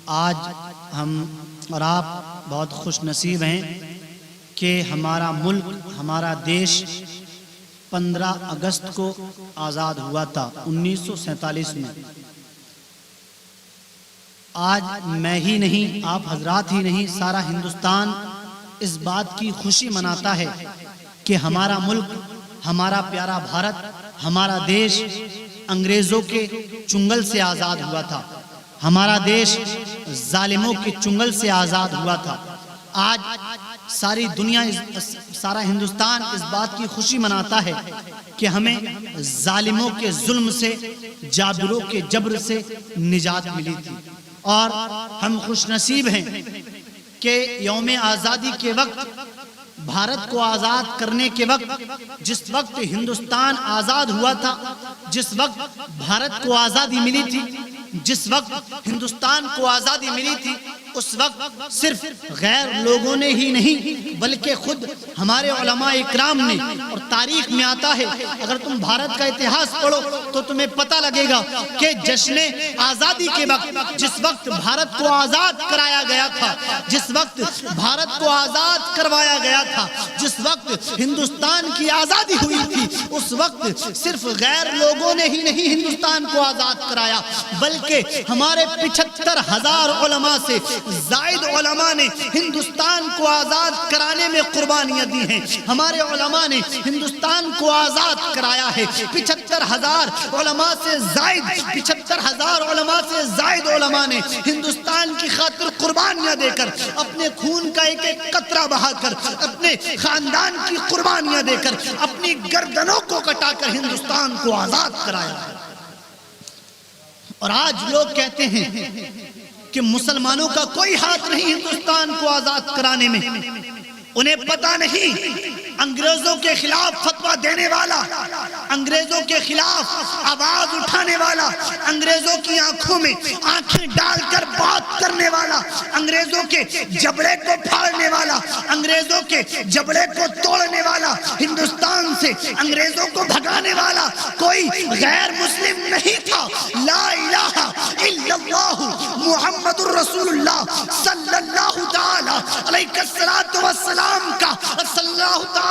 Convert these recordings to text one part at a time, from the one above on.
آج ہم اور آپ بہت خوش نصیب ہیں کہ ہمارا ملک، ہمارا دیش 15 اگست کو آزاد ہوا تھا 1947 میں۔ آج میں ہی نہیں، آپ حضرات ہی نہیں، سارا ہندوستان اس بات کی خوشی مناتا ہے کہ ہمارا ملک، ہمارا پیارا بھارت، ہمارا دیش انگریزوں کے چنگل سے آزاد ہوا تھا، ہمارا دیش ظالموں کے چنگل سے آزاد ہوا تھا۔ آج ساری دنیا، سارا ہندوستان اس بات کی خوشی مناتا ہے کہ ہمیں ظالموں کے ظلم سے، جابروں کے جبر سے نجات ملی تھی، اور ہم خوش نصیب ہیں کہ یوم آزادی کے وقت، بھارت کو آزاد کرنے کے وقت، جس وقت ہندوستان آزاد ہوا تھا، جس وقت بھارت کو آزادی ملی تھی، جس وقت ہندوستان کو آزادی ملی تھی، اس وقت صرف غیر لوگوں نے ہی نہیں بلکہ خود ہمارے علماء اکرام نے، اور تاریخ میں آتا ہے، اگر تم بھارت کا اتہاس پڑھو تو تمہیں پتہ لگے گا کہ جشن آزادی کے وقت، جس وقت بھارت کو آزاد کرایا گیا تھا، جس وقت بھارت کو آزاد کروایا گیا تھا، جس وقت ہندوستان کی آزادی ہوئی تھی، اس وقت صرف غیر لوگوں نے ہی نہیں ہندوستان کو آزاد کرایا، بلکہ ہمارے 75,000 علماء سے زائد علماء نے ہندوستان کو آزاد کرانے میں قربانیاں دی ہیں۔ ہمارے علماء نے ہندوستان کو آزاد کرایا ہے۔ 75,000 علماء سے زائد، 75,000 علماء سے زائد علماء نے ہندوستان کی خاطر قربانیاں دے کر، اپنے خون کا ایک ایک قطرہ بہا کر، اپنے خاندان کی قربانیاں دے کر، اپنی گردنوں کو کٹا کر ہندوستان کو آزاد کرایا ہے۔ اور آج لوگ کہتے ہیں کہ مسلمانوں کا کوئی ہاتھ نہیں ہندوستان کو آزاد کرانے میں۔ انہیں پتہ نہیں، انگریزوں کے خلاف فتویٰ دینے والا، انگریزوں کے خلاف آواز اٹھانے والا، انگریزوں کی آنکھوں میں آنکھیں ڈال کر بات کرنے والا، انگریزوں کے جبڑے کو پھاڑنے والا، انگریزوں کے جبڑے کو توڑنے والا، ہندوستان سے انگریزوں کو بھگانے والا کوئی غیر مسلم نہیں تھا۔ لا الہ الا اللہ محمد الرسول اللہ صلی اللہ تعالی علیہ السلام کا، صلی اللہ تعالی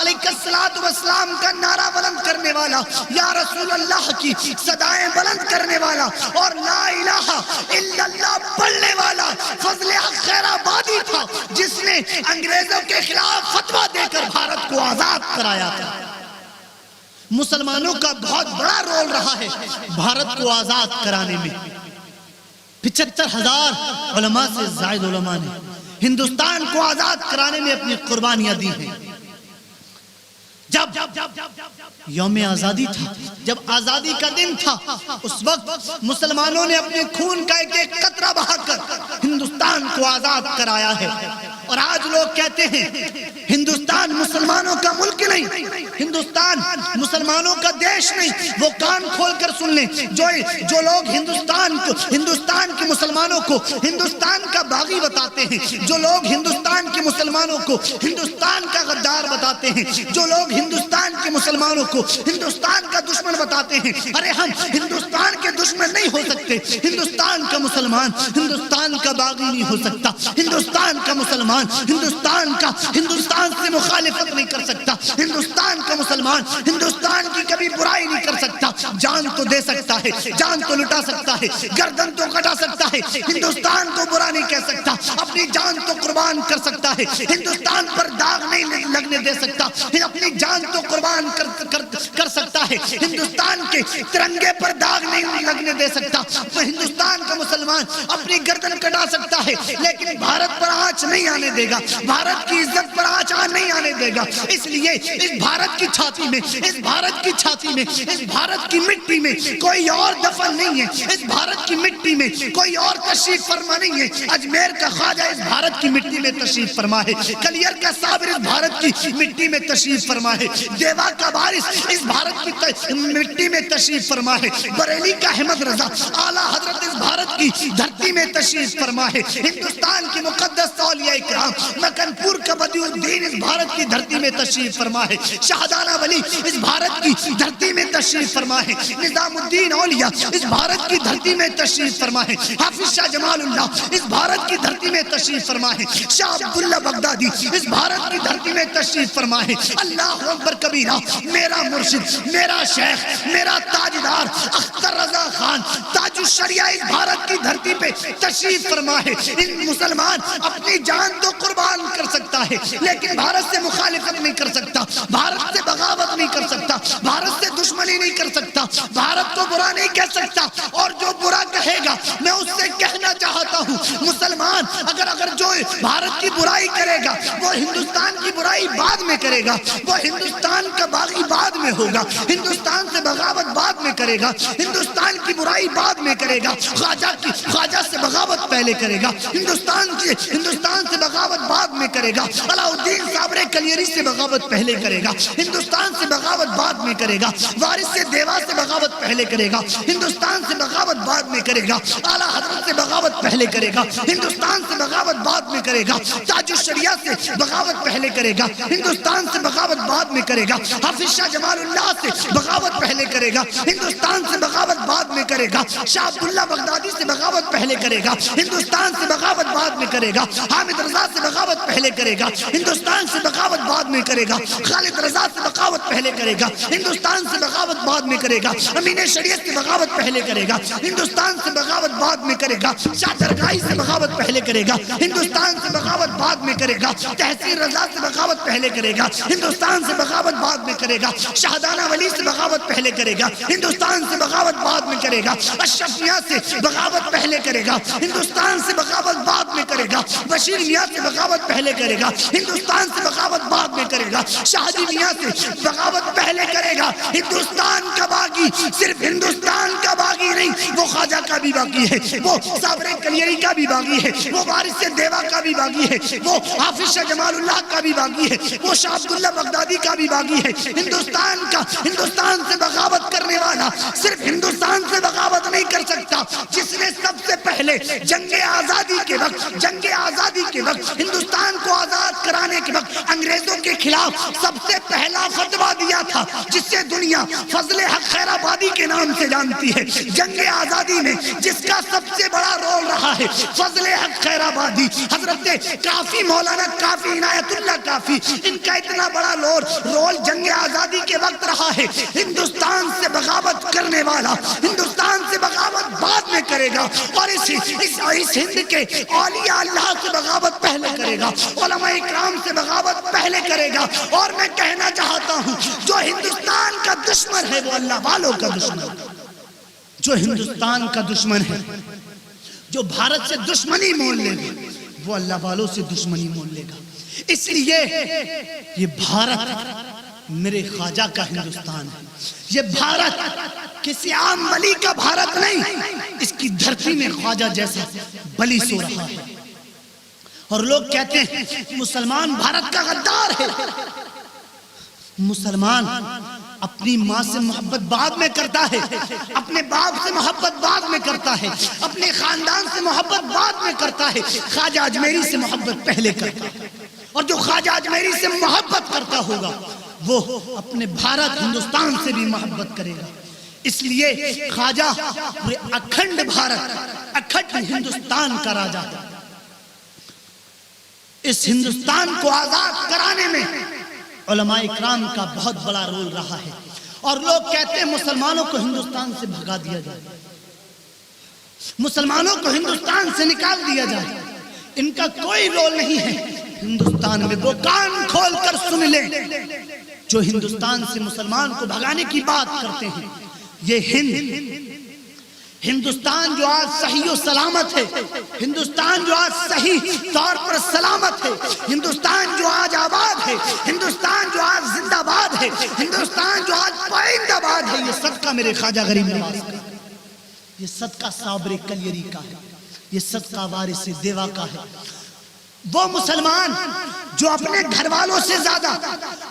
علیہ السلام کا نعرہ بلند کرنے والا، یا رسول اللہ کی صدائیں بلند کرنے والا، اور لا الہ الا اللہ پڑھنے والا فضل حق خیر آبادی تھا، جس نے انگریزوں کے خلاف فتویٰ دے کر بھارت کو آزاد کرایا تھا۔ مسلمانوں کا بہت بڑا رول رہا ہے بھارت کو آزاد کرانے میں۔ 75,000 علماء سے زائد علماء نے ہندوستان کو آزاد کرانے میں اپنی قربانیاں دی ہیں۔ جب یوم آزادی تھا، جب آزادی کا دن تھا، اس وقت مسلمانوں نے اپنے خون کا ایک ایک قطرہ بہا کر ہندوستان کو آزاد کرایا ہے۔ اور آج لوگ کہتے ہیں ہندوستان مسلمانوں کا ملک نہیں، ہندوستان مسلمانوں کا دیش نہیں۔ وہ کان کھول کر سن لیں، جو لوگ ہندوستان کے مسلمانوں کو ہندوستان کا باغی بتاتے ہیں، جو لوگ ہندوستان کے مسلمانوں کو ہندوستان کا غدار بتاتے ہیں، جو لوگ ہندوستان کے مسلمانوں کو ہندوستان کا دشمن بتاتے ہیں، ارے ہم ہندوستان کے دشمن نہیں ہو سکتے۔ ہندوستان کا مسلمان ہندوستان کا باغی نہیں ہو سکتا۔ ہندوستان کا مسلمان ہندوستان سے مخالفت نہیں کر سکتا۔ ہندوستان کا مسلمان ہندوستان کی کبھی برائی نہیں کر سکتا۔ جان تو دے سکتا ہے، جان تو لٹا سکتا ہے، گردن تو کٹا سکتا ہے، ہندوستان کو برا نہیں کہہ سکتا، اپنی جان تو قربان کر سکتا ہے، ہندوستان پر داغ نہیں لگنے دے سکتا، اپنی جان تو قربان کر سکتا ہے، ہندوستان کے ترنگے پر داغ نہیں لگنے دے سکتا۔ ہندوستان کا مسلمان اپنی گردن کٹا سکتا ہے، لیکن بھارت پر آنچ نہیں آنے دے گا، بھارت کی عزت پر آنچ نہیں آنے دے گا۔ اس لیے اس بھارت کی چھاتی میں، اس بھارت کی چھاتی میں، اس بھارت کی مٹی میں کوئی اور دفن نہیں ہے، اس بھارت کی مٹی میں کوئی اور تشریف فرما نہیں ہے۔ اجمیر کا خواجہ اس بھارت کی مٹی میں تشریف فرما ہے، کلیر کا صابر اس بھارت کی مٹی میں تشریف فرما ہے، دیوا کا وارث اس بھارت کی مٹی میں تشریف فرما ہے، بریلی کا احمد رضا اعلیٰ حضرت اس بھارت کی دھرتی میں تشریف فرما ہے، ہندوستان کی مقدس اولیاء اکرام، مکن پور کا بدیع الدین الدین اس بھارت کی دھرتی میں تشریف فرما ہے، شہدانہ ولی اس بھارت کی دھرتی میں تشریف فرما ہے، نظام الدین اولیاء اس بھارت کی دھرتی میں تشریف فرما ہے، حافظ شاہ جمال اللہ اس بھارت کی دھرتی میں تشریف فرما ہے، شاہ عبداللہ بغدادی اس بھارت کی دھرتی میں تشریف فرما ہے۔ اللہ اکبر کبیرہ، میرا مرشد، میرا شیخ، میرا تاجدار اختر رضا خان تاج الشریعہ اس بھارت کی دھرتی پہ تشریف فرما ہے۔ ان مسلمان اپنی جان تو قربان کر سکتا ہے لیکن بھارت سے مخالفت نہیں کر سکتا، بھارت سے بغاوت نہیں کر سکتا، بھارت سے دشمنی نہیں کر سکتا، بھارت کو برا نہیں کہہ سکتا، اور جو برا کہے گا میں اس سے کہنا چاہتا ہوں مسلمان اگر جو بھارت کی برائی کرے گا وہ ہندوستان کی برائی بعد میں کرے گا، وہ ہندوستان کا باغی بعد میں ہوگا، ہندوستان سے بغاوت بعد میں کرے گا، ہندوستان کی برائی بعد میں کرے گا، خواجہ سے بغاوت پہلے کرے گا، ہندوستان سے بغاوت بعد میں کرے گا، علاء الدین صابر کلیری سے بغاوت پہلے کرے گا، ہندوستان سے بغاوت بعد میں کرے گا، وارث سے دیوا سے بغاوت پہلے کرے گا، ہندوستان سے بغاوت بعد میں کرے گا، اعلیٰ حضرت سے بغاوت پہلے کرے گا، ہندوستان سے بغاوت بعد میں کرے گا، تاج الشریعہ سے بغاوت پہلے کرے گا، ہندوستان سے بغاوت بعد میں کرے گا، حافظ شاہ جمال اللہ سے بغاوت پہلے کرے گا، ہندوستان سے بغاوت بعد میں کرے گا، شاہ عبداللہ بغدادی سے بغاوت پہلے کرے گا، ہندوستان سے بغاوت بعد میں کرے گا، حامد رضا سے بغاوت پہلے کرے گا، ہندوستان سے بغاوت بعد میں کرے گا، خالد رضا سے بغاوت پہلے کرے گا، ہندوستان سے بغاوت بعد میں کرے گا، امین شریعت سے بغاوت پہلے کرے گا، ہندوستان سے بغاوت بعد میں کرے گا، شاہ درگاہی سے بغاوت پہلے کرے گا، ہندوستان سے بغاوت بعد میں کرے گا، تحسین رضا سے بغاوت پہلے کرے گا، ہندوستان سے بغاوت بعد میں کرے گا، شہدانہ ولی سے بغاوت پہلے کرے گا، ہندوستان سے بغاوت بعد میں کرے گا، اشرف میاں سے بغاوت پہلے کرے گا، ہندوستان سے بغاوت بعد میں کرے گا، بشیر میاں سے بغاوت پہلے کرے گا، ہندوستان سے بغاوت بعد میں کرے گا، شاہجی میاں سے بغاوت پہلے کرے گا۔ ہندوستان کا باغی صرف ہندوستان کا باغی نہیں، وہ خواجہ کا بھی باغی ہے، وہ صابر کلیری کا بھی باغی ہے، وہ وارث دیوا کا بھی باغی ہے، وہ حافظ شاہ جمال اللہ کا بھی باغی ہے، وہ شاہ عبداللہ بغدادی کا بھی باغی ہے۔ ہندوستان سے بغاوت کرنے والا صرف ہندوستان سے بغاوت نہیں کر سکتا، جس نے سب سے پہلے جنگ آزادی کے وقت ہندوستان کو آزاد کرانے کے وقت انگریزوں کے خلاف سب سے پہلا فتویٰ دیا تھا، جس سے دنیا فضل حق خیر آبادی کے نام سے جانتی ہے۔ جنگ آزادی میں جس کا سب سے بڑا رول رہا ہے فضل حق خیر آبادی، حضرت کافی مولانا کافی عنایت اللہ کافی، ان کا اتنا بڑا رول جنگ آزادی کے وقت رہا ہے۔ ہندوستان سے بغاوت کرنے والا ہندوستان سے بغاوت بعد میں کرے گا، اور اس ہند کے اولیاء اللہ سے بغاوت پہلے کرے گا، علماء اکرام سے بغاوت پہلے کرے گا۔ اور میں کہنا چاہتا ہوں جو ہندوستان کا دشمن ہے وہ اللہ والوں کا دشمن ہے، جو ہندوستان کا دشمن ہے، جو بھارت سے دشمنی مول لے گا وہ اللہ والوں سے دشمنی مول لے گا۔ اس لیے یہ بھارت میرے خواجہ کا ہندوستان ہے، یہ بھارت کسی عام ولی کا بھارت نہیں، اس کی دھرتی میں خواجہ جیسا بلی سو رہا ہے۔ اور لوگ کہتے ہیں مسلمان بھارت کا غدار ہے۔ مسلمان اپنی ماں سے محبت بعد میں کرتا ہے، اپنے باپ سے محبت بعد میں کرتا ہے، اپنے خاندان سے محبت بعد میں کرتا ہے، خواجہ اجمیری سے محبت پہلے کرتا ہے۔ اور جو خواجہ اجمیری سے محبت کرتا ہوگا وہ اپنے بھارت ہندوستان سے بھی محبت کرے گا۔ اس لیے خواجہ پورے اکھنڈ بھارت، اکھنڈ ہندوستان کا راجا ہے۔ اس ہندوستان کو آزاد کرانے میں علماء اکرام کا بہت بڑا رول رہا ہے۔ اور لوگ کہتے ہیں مسلمانوں کو ہندوستان سے بھگا دیا جائے، مسلمانوں کو ہندوستان سے نکال دیا جائے، ان کا کوئی رول نہیں ہے ہندوستان میں۔ وہ کان کھول کر سن لیں جو ہندوستان سے مسلمان کو بھگانے کی بات کرتے ہیں۔ یہ ہندوستان جو آج صحیح و سلامت ہے، ہندوستان جو آج صحیح طور پر سلامت ہے، ہندوستان جو آج آباد ہے، ہندوستان جو آج زندہ باد ہے، ہندوستان جو آج پائندہ باد ہے، یہ صدقہ میرے خواجہ غریب نواز کا، یہ صدقہ صابر کلیری کا ہے، یہ صدقہ وارث دیوا کا ہے۔ وہ مسلمان جو اپنے گھر والوں سے زیادہ،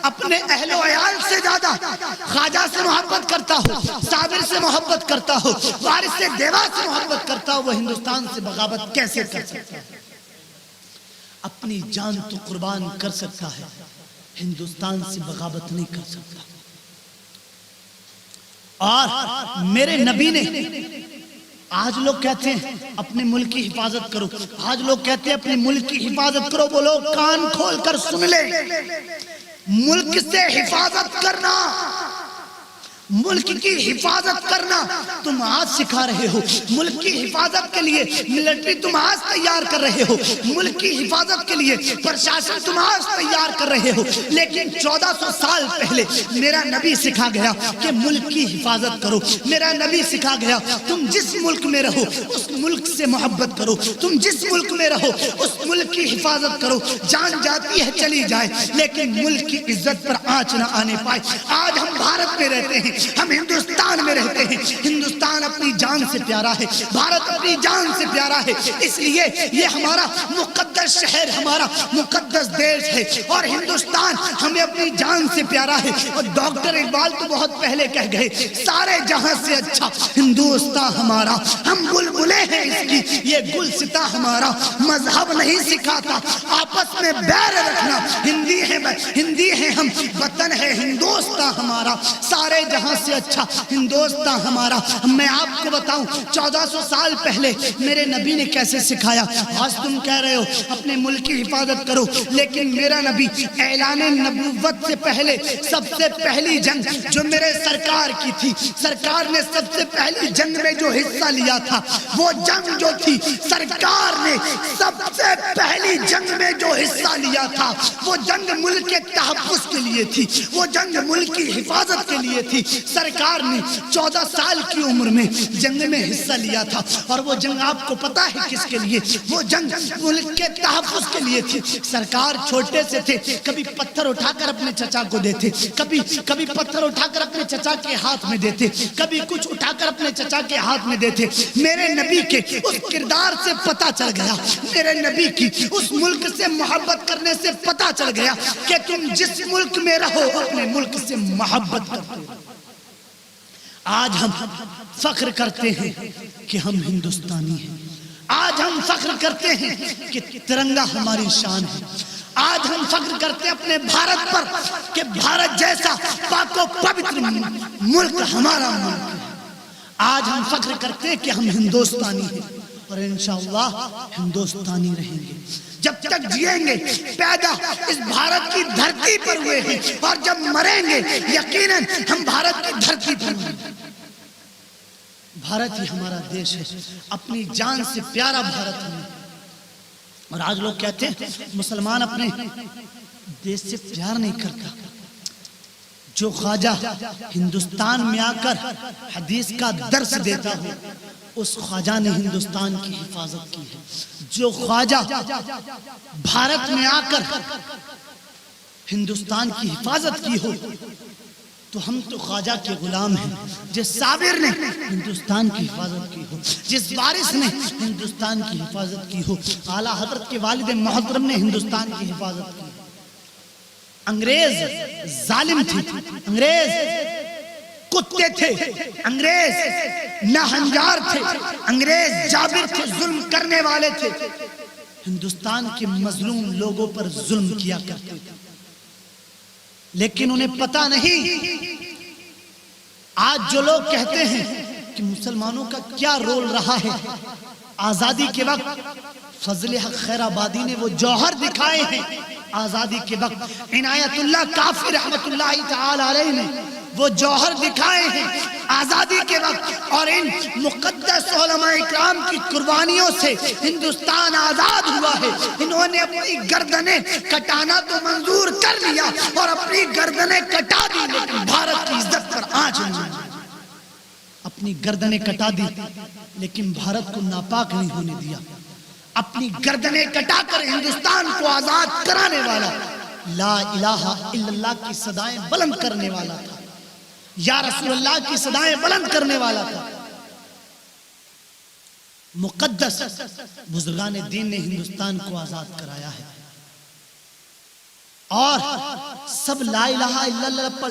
اپنے اہل و عیال سے زیادہ خواجہ سے محبت کرتا ہو، صابر سے محبت کرتا ہو، وارث دیوا سے محبت کرتا ہو، وہ ہندوستان سے بغاوت کیسے کر سکتا ہے؟ اپنی جان تو قربان کر سکتا ہے، ہندوستان سے بغاوت نہیں کر سکتا۔ اور میرے نبی نے، آج لوگ کہتے ہیں اپنے ملک کی حفاظت کرو، آج لوگ کہتے ہیں اپنے ملک کی حفاظت کرو، وہ لوگ کان کھول کر سن لے، ملک سے حفاظت کرنا، ملک کی حفاظت کرنا تم آج سکھا رہے ہو، ملک کی حفاظت کے لیے ملٹری تم آج تیار کر رہے ہو، ملک کی حفاظت کے لیے پرشاسن تم آج تیار کر رہے ہو، لیکن 1400 سال پہلے میرا نبی سکھا گیا کہ ملک کی حفاظت کرو، میرا نبی سکھا گیا تم جس ملک میں رہو اس ملک سے محبت کرو، تم جس ملک میں رہو اس ملک کی حفاظت کرو، جان جاتی ہے چلی جائے لیکن ملک کی عزت پر آنچ نہ آنے پائے۔ آج ہم بھارت میں رہتے ہیں، ہم ہندوستان میں رہتے ہیں، ہندوستان اپنی جان سے پیارا ہے، بھارت اپنی جان سے پیارا ہے، اس لیے یہ ہمارا مقدس شہر، ہمارا مقدس دیش ہے، اور ہندوستان ہمیں اپنی جان سے پیارا ہے۔ اور ڈاکٹر اقبال تو بہت پہلے کہہ گئے، سارے جہاں سے اچھا ہندوستان ہمارا، ہم بلبلے ہیں اس کی، یہ گلستاں ہمارا، مذہب نہیں سکھاتا آپس میں بیر رکھنا، ہندی ہیں ہم، وطن ہے ہندوستان ہمارا، سارے جہاں سے اچھا ہندوستان ہمارا۔ میں آپ کو بتاؤں 1400 سال پہلے میرے نبی نے کیسے سکھایا۔ آج تم کہہ رہے ہو اپنے ملک کی حفاظت کرو، لیکن میرا نبی اعلان نبوت سے پہلے سب سے پہلی جنگ جو میرے سرکار کی تھی، سرکار نے سب سے پہلی جنگ میں جو حصہ لیا تھا، وہ جنگ جو تھی سرکار نے سب سے پہلی جنگ میں جو حصہ لیا تھا، وہ جنگ ملک کے تحفظ کے لیے تھی، وہ جنگ ملک کی حفاظت کے لیے تھی۔ سرکار نے 14 سال کی عمر میں جنگ میں حصہ لیا تھا، اور وہ جنگ آپ کو پتا ہے کس کے لیے، وہ جنگ ملک کے تحفظ کے لیے تھی۔ سرکار چھوٹے سے تھے، کبھی پتھر اٹھا کر اپنے چچا کو دیتے، کبھی پتھر اٹھا کر اپنے چچا کے ہاتھ میں دیتے، کبھی کچھ اٹھا کر اپنے چچا کے ہاتھ میں دیتے۔ میرے نبی کے اس کردار سے پتا چل گیا، میرے نبی کی اس ملک سے محبت کرنے سے پتا چل گیا کہ تم جس ملک میں رہو اپنے ملک سے محبت کرتے ہو۔ آج ہم فخر کرتے ہیں کہ ہم ہندوستانی ہیں، آج ہم فخر کرتے ہیں کہ ترنگا ہماری شان ہے، آج ہم فخر کرتے ہیں اپنے بھارت پر کہ بھارت جیسا پاک و پوتر ملک ہمارا ملک ہے۔ آج ہم فخر کرتے ہیں کہ ہم ہندوستانی ہیں، اور انشاءاللہ ہندوستانی رہیں گے جب تک جیئیں گے۔ پیدا اس بھارت کی دھرتی پر ہوئے ہیں، اور جب مریں گے یقیناً ہم بھارت کی دھرتی پر ہوئے ہیں۔ بھارت ہی ہمارا دیش ہے، اپنی جان سے پیارا بھارت ہے۔ اور آج لوگ کہتے ہیں مسلمان اپنے دیش سے پیار نہیں کرتا۔ جو خواجہ ہندوستان میں آ کر حدیث کا درس دیتا ہو، اس خواجہ نے ہندوستان کی حفاظت کی ہے۔ جو خواجہ بھارت میں آ کر ہندوستان کی حفاظت کی ہو، تو ہم تو خواجہ کے غلام ہیں۔ جس صابر نے ہندوستان کی حفاظت کی ہو، جس وارث نے ہندوستان کی حفاظت کی ہو، اعلیٰ حضرت کے والد محترم نے ہندوستان کی حفاظت کی۔ انگریز ظالم تھے، انگریز کتے تھے، انگریز ناہنجار تھے، انگریز جابر تھے، ظلم کرنے والے تھے، ہندوستان کے مظلوم لوگوں پر ظلم کیا کرتے تھے، لیکن انہیں پتا نہیں۔ آج جو لوگ کہتے ہیں کہ مسلمانوں کا کیا رول رہا ہے، آزادی کے وقت فضل حق خیر آبادی نے وہ جوہر دکھائے ہیں، آزادی کے وقت عنایت اللہ کافی رحمت اللہ تعالی علیہ نے وہ جوہر دکھائے ہیں آزادی کے وقت، اور ان مقدس علماء اکرام کی قربانیوں سے ہندوستان آزاد ہوا ہے۔ انہوں نے اپنی گردنیں کٹانا تو منظور کر لیا اور اپنی گردنیں کٹا دی، لیکن بھارت کی عزت پر آنچ نہیں۔ اپنی گردنیں کٹا دی لیکن بھارت کو ناپاک نہیں ہونے دیا۔ اپنی گردنیں کٹا کر ہندوستان کو آزاد کرانے والا، لا الہ الا اللہ کی صدائیں بلند کرنے والا تھا، یا رسول اللہ کی صدائیں بلند کرنے والا تھا۔ مقدس بزرگان دین نے ہندوستان کو آزاد کرایا ہے، اور سب لا الہ الا اللہ پر